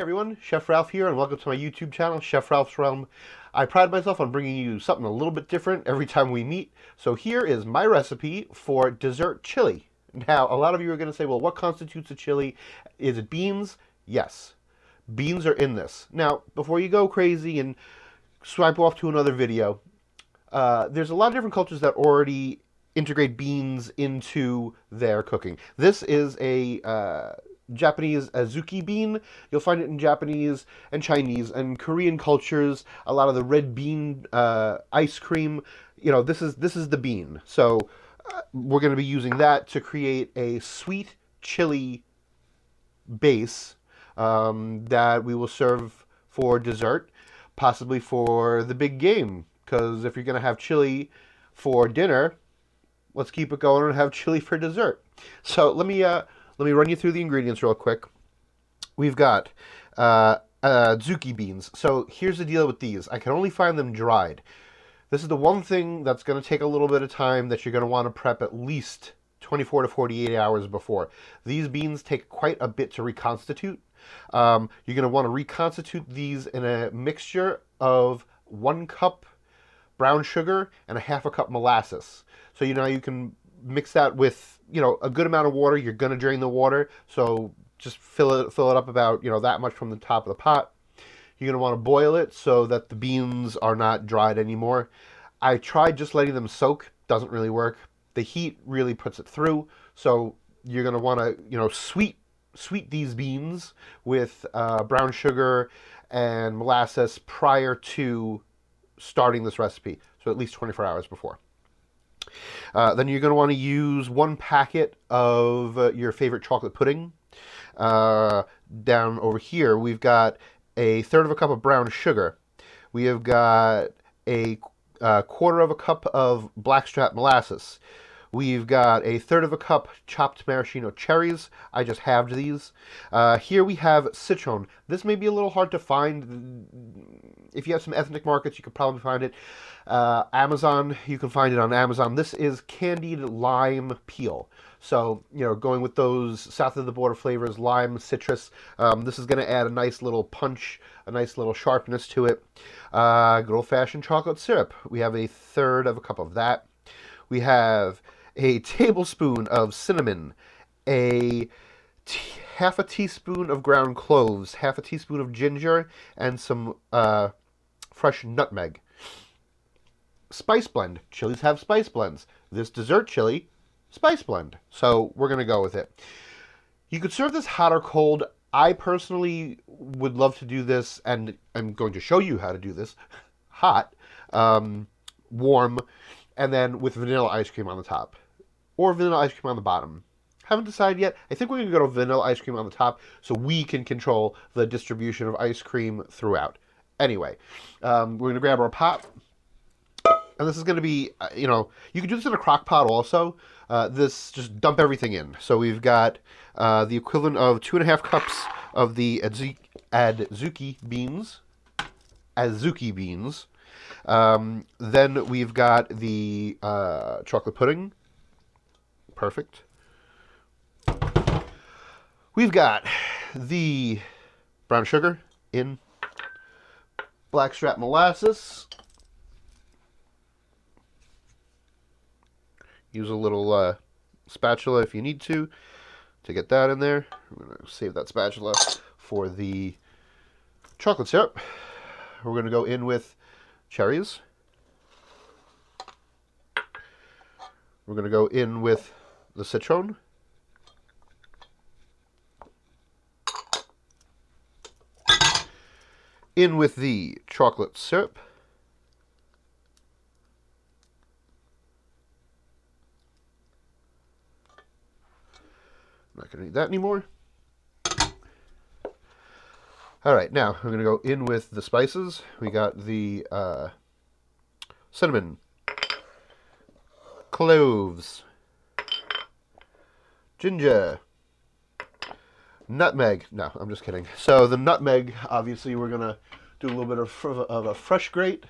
everyone, Chef Ralph here, and welcome to my YouTube channel, Chef Ralph's Realm. I pride myself on bringing you something a little bit different every time we meet. So here is my recipe for dessert chili. Now, a lot of you are going to say, well, what constitutes a chili? Is it beans? Yes. Beans are in this. Now, before you go crazy and swipe off to another video, there's a lot of different cultures that already integrate beans into their cooking. This is a Japanese azuki bean. You'll find it in Japanese and Chinese and Korean cultures. A lot of the red bean ice cream. You know, this is the bean. So we're going to be using that to create a sweet chili base that we will serve for dessert, possibly for the big game. Because if you're going to have chili for dinner, let's keep it going and have chili for dessert. So let me run you through the ingredients real quick. We've got azuki beans. So here's the deal with these. I can only find them dried. This is the one thing that's going to take a little bit of time that you're going to want to prep at least 24 to 48 hours before. These beans take quite a bit to reconstitute. You're going to want to reconstitute these in a mixture of 1 cup brown sugar and a half a cup molasses. So you can mix that with a good amount of water. You're going to drain the water, so just fill it up about that much from the top of the pot. You're going to want to boil it so that the beans are not dried anymore. I tried just letting them soak. Doesn't really work. The heat really puts it through. So you're going to want to sweet these beans with brown sugar and molasses prior to starting this recipe. So at least 24 hours before. Then you're going to want to use 1 packet of your favorite chocolate pudding. Down over here, we've got a 1/3 of a cup of brown sugar. We have got a 1/4 of a cup of blackstrap molasses. We've got a 1/3 of a cup chopped maraschino cherries. I just halved these. Here we have citron. This may be a little hard to find. If you have some ethnic markets, you could probably find it. Amazon, you can find it on Amazon. This is candied lime peel. So, going with those south of the border flavors, lime, citrus, this is going to add a nice little punch, a nice little sharpness to it. Good old-fashioned chocolate syrup. We have a 1/3 of a cup of that. We have a tablespoon of cinnamon, half a teaspoon of ground cloves, half a teaspoon of ginger, and some fresh nutmeg. Spice blend. Chilies have spice blends. This dessert chili, spice blend. So we're going to go with it. You could serve this hot or cold. I personally would love to do this, and I'm going to show you how to do this, hot, warm, and then with vanilla ice cream on the top. Or vanilla ice cream on the bottom. Haven't decided yet. I think we're going to go to vanilla ice cream on the top so we can control the distribution of ice cream throughout. Anyway, we're going to grab our pot. And this is going to be, you can do this in a crock pot also. Just dump everything in. So we've got the equivalent of 2.5 cups of the azuki beans. Then we've got the chocolate pudding. Perfect. We've got the brown sugar in. Blackstrap molasses. Use a little spatula if you need to get that in there. I'm going to save that spatula for the chocolate syrup. We're going to go in with cherries. We're going to go in with the citron. In with the chocolate syrup. I'm not going to need that anymore. All right, now I'm going to go in with the spices. We got the cinnamon, cloves, ginger, nutmeg. No, I'm just kidding. So the nutmeg, obviously, we're going to do a little bit of a fresh grate.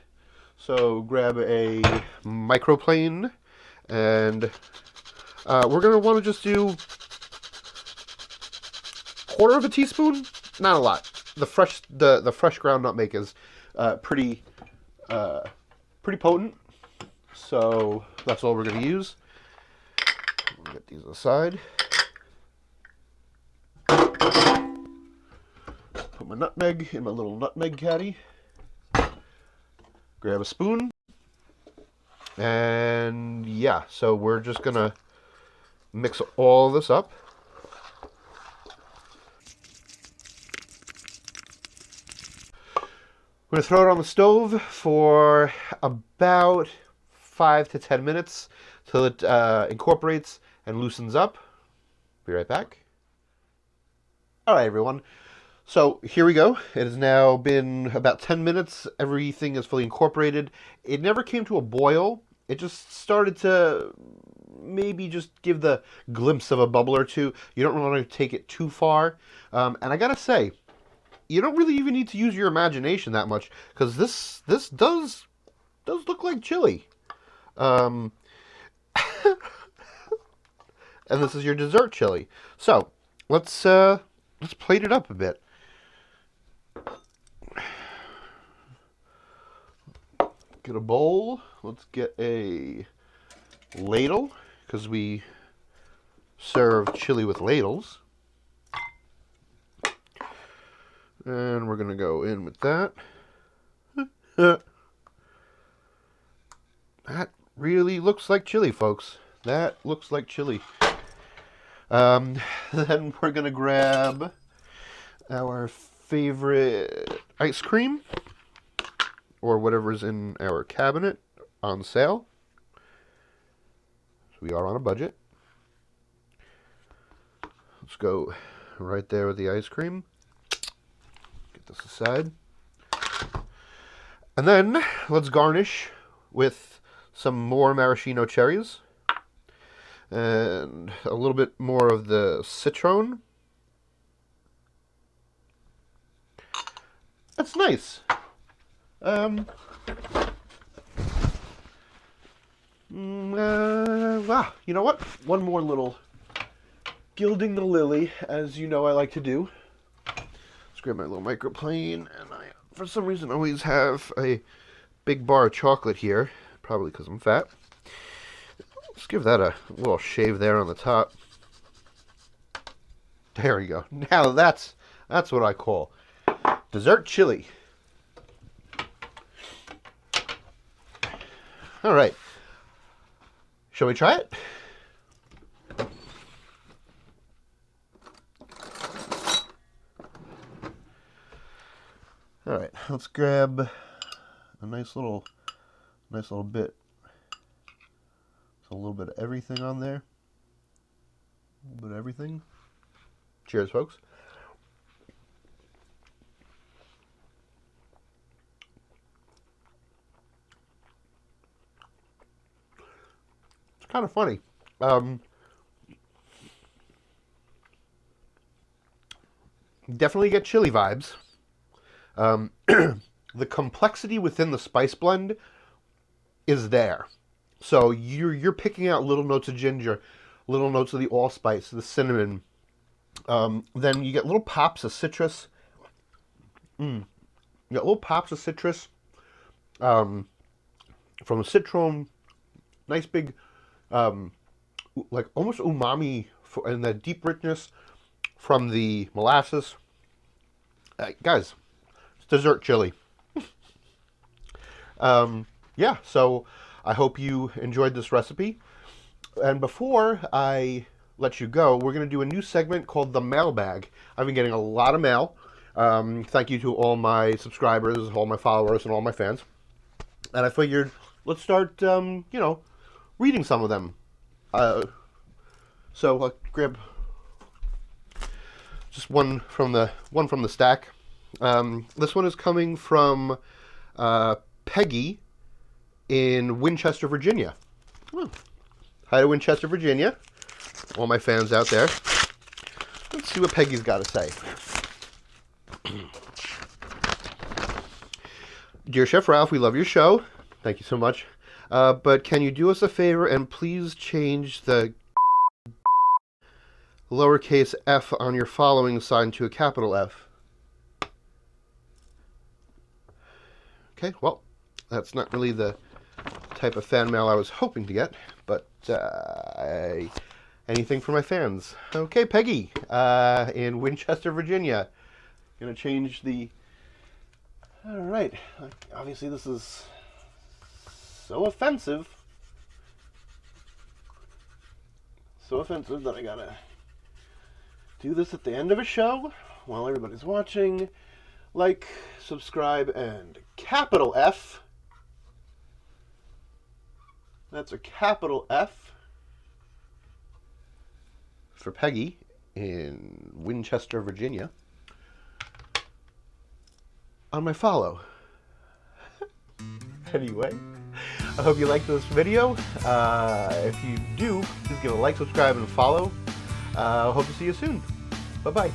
So grab a microplane, and we're going to want to just do 1/4 of a teaspoon, not a lot. the fresh ground nutmeg is pretty potent. So that's all we're going to use. We'll get these aside. Put my nutmeg in my little nutmeg caddy. Grab a spoon. And yeah, so we're just going to mix all this up. We're going to throw it on the stove for about 5 to 10 minutes till it incorporates and loosens up. Be right back. All right, everyone. So here we go. It has now been about 10 minutes. Everything is fully incorporated. It never came to a boil. It just started to maybe just give the glimpse of a bubble or two. You don't want to take it too far. And I gotta say, you don't really even need to use your imagination that much, because this does look like chili. And this is your dessert chili. So let's plate it up a bit. Get a bowl. Let's get a ladle, because we serve chili with ladles. And we're going to go in with that. That really looks like chili, folks. That looks like chili. Then we're going to grab our favorite ice cream, or whatever's in our cabinet on sale. So we are on a budget. Let's go right there with the ice cream. Get this aside. And then let's garnish with some more maraschino cherries and a little bit more of the citron. That's nice. You know what? One more little gilding the lily, as you know I like to do. Let's grab my little microplane, and I, for some reason, always have a big bar of chocolate here, probably because I'm fat. Let's give that a little shave there on the top. There we go. Now that's what I call dessert chili. All right. Shall we try it? All right. Let's grab a nice little bit. So a little bit of everything on there. A little bit of everything. Cheers, folks. It's kind of funny. Definitely get chili vibes. The complexity within the spice blend is there. So you're picking out little notes of ginger, little notes of the allspice, the cinnamon. Then you get little pops of citrus. You get little pops of citrus from the citron. Nice big, like almost umami, and the deep richness from the molasses. Guys, it's dessert chili. Yeah, so I hope you enjoyed this recipe. And before I let you go, we're going to do a new segment called the mailbag. I've been getting a lot of mail. Thank you to all my subscribers, all my followers, and all my fans. And I figured, let's start, reading some of them. So I'll grab just one from the stack. This one is coming from Peggy in Winchester, Virginia. Oh. Hi to Winchester, Virginia. All my fans out there. Let's see what Peggy's got to say. Dear Chef Ralph, we love your show. Thank you so much. But can you do us a favor and please change the lowercase f on your following sign to a capital F? Okay, well, that's not really the type of fan mail I was hoping to get, but anything for my fans. Okay, Peggy, in Winchester, Virginia. Gonna change the... All right, obviously this is so offensive. So offensive that I gotta do this at the end of a show while everybody's watching. Like, subscribe, and capital F. That's a capital F for Peggy in Winchester, Virginia, on my follow. Anyway, I hope you liked this video. If you do, please give a like, subscribe, and follow. Hope to see you soon. Bye-bye.